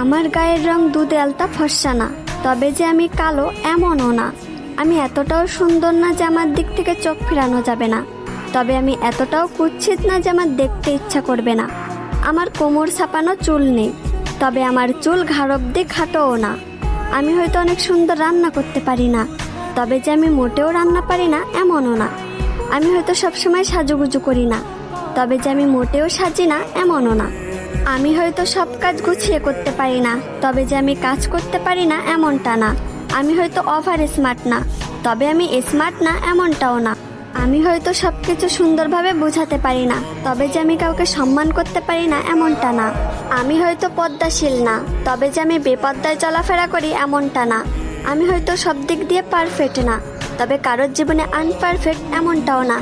আমার গায়ের রং দুধে আলতা ফর্সা না, তবে যে আমি কালো এমনও না। আমি এতটাও সুন্দর না যে আমার দিক থেকে চোখ ফেরানো যাবে না, তবে আমি এতটাও কুৎসিত না যে আমার দেখতে ইচ্ছা করবে না। আমার কোমর ছাপানো চুল নেই, তবে আমার চুল ঘাড় অব্দি খাটোও না। আমি হয়তো অনেক সুন্দর রান্না করতে পারি না, তবে যে আমি মোটেও রান্না পারি না এমনও না। আমি হয়তো সবসময় সাজুগুজু করি না, তবে যে আমি মোটেও সাজি না এমনও না। আমি হয়তো সব কাজ গুছিয়ে করতে পারি না, তবে যে আমি কাজ করতে পারি না এমনটা না। আমি হয়তো ওভার স্মার্ট না, তবে আমি স্মার্ট না এমনটাও না। আমি হয়তো সবকিছু সুন্দরভাবে বোঝাতে পারি না, তবে যে আমি কাউকে সম্মান করতে পারি না এমনটা না। আমি হয়তো পদ্মাশীল না, তবে যে আমি বেপদ্দায় চলাফেরা করি এমনটা না। আমি হয়তো সব দিক দিয়ে পারফেক্ট না, তবে কারোর জীবনে আনপারফেক্ট এমনটাও না।